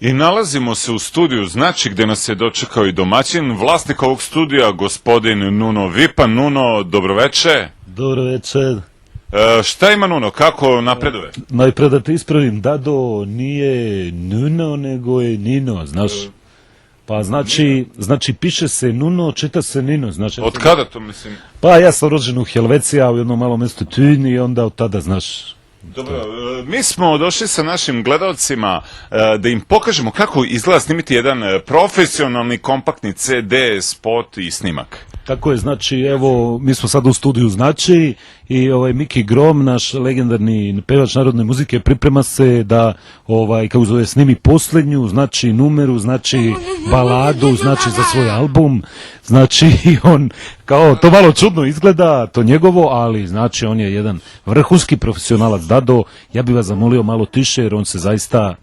I nalazimo se u studiju, znači gde nas je dočekao i domaćin, vlasnik ovog studija, gospodin Nuno Vipan. Nuno, dobroveče. Dobroveče. Šta ima Nuno, kako napreduje? Najpre da te ispravim, Dado nije Nuno, nego je Nino, znaš. Pa znači piše se Nuno, čita se Nino, znaš. Od kada to mislim? Pa ja sam rođen u Helvecija, u jednom malom mjestu Tyn i onda od tada, znaš. Dobro, mi smo došli sa našim gledalcima da im pokažemo kako izgleda snimiti jedan profesionalni kompaktni CD, spot i snimak. Tako je, znači, evo, mi smo sad u studiju, znači, i Miki Grom, naš legendarni pevač narodne muzike, priprema se da, kako zove, snimi posljednju, znači, numeru, znači, baladu, znači, za svoj album, znači, on, kao, to malo čudno izgleda, to njegovo, ali, znači, on je jedan vrhunski profesionalac. Dado, ja bih vas zamolio malo tiše, jer on se zaista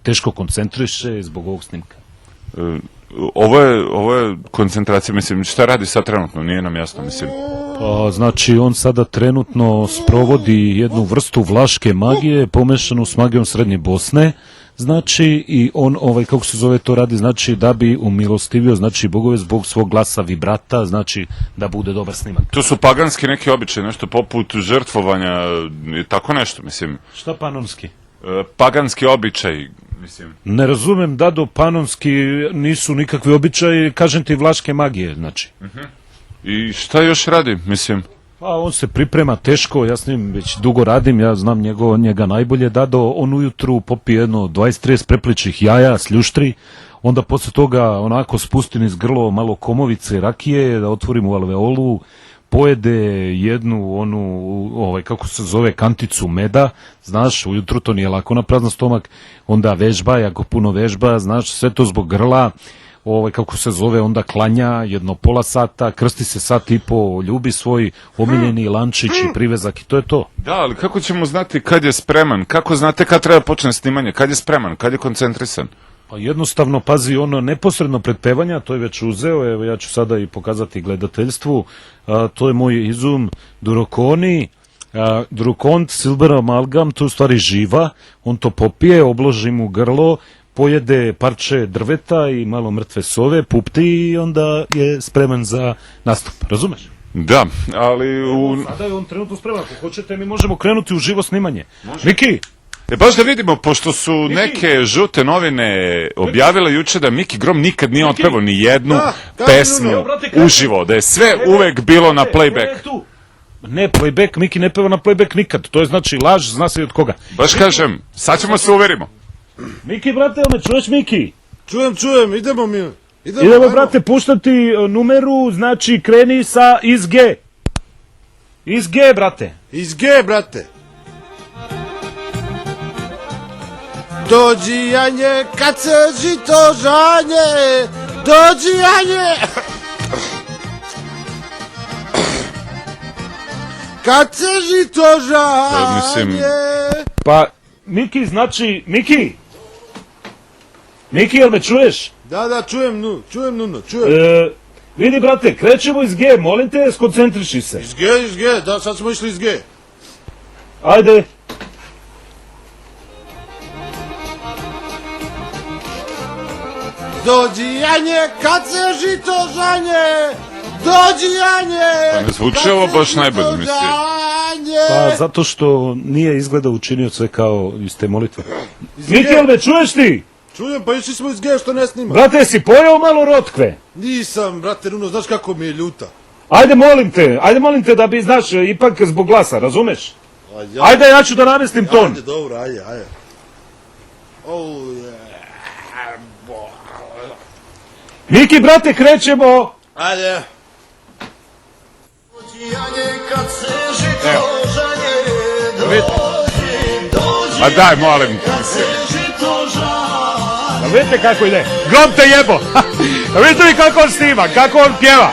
teško koncentriše zbog ovog snimka. Ovo je koncentracija, mislim, šta radi sad trenutno, nije nam jasno, mislim. Znači, on sada trenutno sprovodi jednu vrstu vlaške magije, pomešanu s magijom Srednje Bosne, znači, i on, kako se zove, to radi, znači, da bi umilostivio, znači, bogove zbog svog glasa vibrata, znači, da bude dobar snimak. To su paganski neki običaj, nešto poput žrtvovanja, tako nešto, mislim. Šta panonski? Paganski običaj, mislim. Ne razumem, Dado, panonski nisu nikakvi običaji, kažem ti, vlaške magije, znači. I šta još radi, mislim? Pa on se priprema teško, ja s njim već dugo radim, ja znam njega najbolje. Dado, on ujutru popije jedno 20-30 prepličih jaja s ljuštri, onda posle toga onako spusti niz grlo malo komovice, rakije, da otvorim u alveolu, pojede jednu kako se zove, kanticu meda, znaš, ujutru to nije lako na prazan stomak, onda vežba, jako puno vežba, znaš, sve to zbog grla, kako se zove, onda klanja jedno pola sata, krsti se sat i po, ljubi svoj omiljeni lančić i privezak i to je to. Da, ali kako ćemo znati kad je spreman, kako znate kad treba počne snimanje, kad je spreman, kad je koncentrisan? Pa jednostavno, pazi, ono neposredno pred pevanja, to je već uzeo, evo ja ću sada i pokazati gledateljstvu, to je moj izum Durokoni, Durokont Silver Amalgam, to je u stvari živa, on to popije, obloži mu grlo, pojede parče drveta i malo mrtve sove, pupti i onda je spreman za nastup, razumeš? Da, ali Sada je on trenutno spreman, ako hoćete mi možemo krenuti u živo snimanje. Miki! Baš da vidimo, pošto su neke žute novine objavile juče da Miki Grom nikad nije otpevao ni jednu pesmu uživo, da je sve uvek bilo na playback. Ne, playback, Miki ne peva na playback nikad, to je znači laž, zna se od koga. Baš kažem, sad ćemo se uverimo. Miki, brate, me čuješ, Miki? Čujem, idemo mi. Idemo, brate, puštati numeru, znači kreni sa iz G. Iz G, brate. Iz G, brate. Dođi Janje, kad se žito žanje, dođi Janje. Kad se žito žanje. Pa, Miki, znači, Miki, jel me čuješ? Da, čujem Nuno. Vidi, brate, krećemo iz G, molim te, skoncentriši se. Iz G, da, sad smo išli iz G. Ajde. Dođi Janje, kad se žito žanje, dođi Janje. Pa ne zvuči ovo baš najbolje, mislim. Pa zato što nije izgleda učinio sve kao iz te molitve. Miki, jel me čuješ ti? Čujem, pa išli smo iz G što ne snima. Brate, si pojao malo rotkve? Nisam, brate Nuno, znaš kako mi je ljuta. Ajde molim te da bi, znaš, ipak zbog glasa, razumeš? Ajde, ja ću da namestim ton. Ajde, dobro, ajde. Miki, brate, krećemo! Ajde. A daj, molim. A vidite kako ide? Grom te jebo! A vidite li kako on snima, kako on pjeva?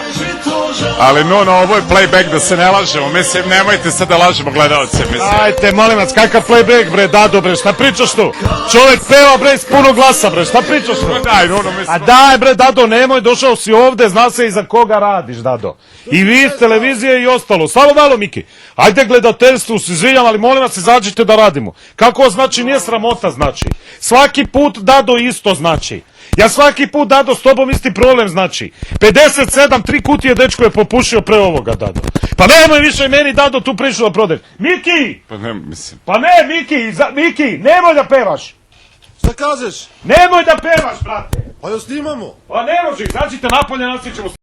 Ali Nuno, ovo je playback, da se ne lažemo, mislim, nemojte sad da lažemo gledalce, mislim. Ajte, molim vas, kakav playback, bre, Dado, bre, šta pričaš tu? Čovjek peva, bre, s puno glasa, bre, šta pričaš tu? Daj, Nuno, mislim. A daj, bre, Dado, nemoj, došao si ovde, zna se i za koga radiš, Dado. I vi iz televizije i ostalo. Samo malo, Miki. Ajde gledateljstvu, se izvinjam, ali molim vas, izađite da radimo. Kako znači, nije sramota znači. Svaki put Dado isto znači. Ja svaki put Dado s tobom isti problem znači. 57, 3 kutije dečko je popušio pre ovoga, Dado. Pa nemoj više meni Dado tu priču da prodaj. Miki! Pa ne, mislim. Pa ne, Miki, nemoj da pevaš. Šta kažeš? Nemoj da pevaš, brate. Pa joj snimamo. Pa ne može, izađite napolje, nastavit ćemo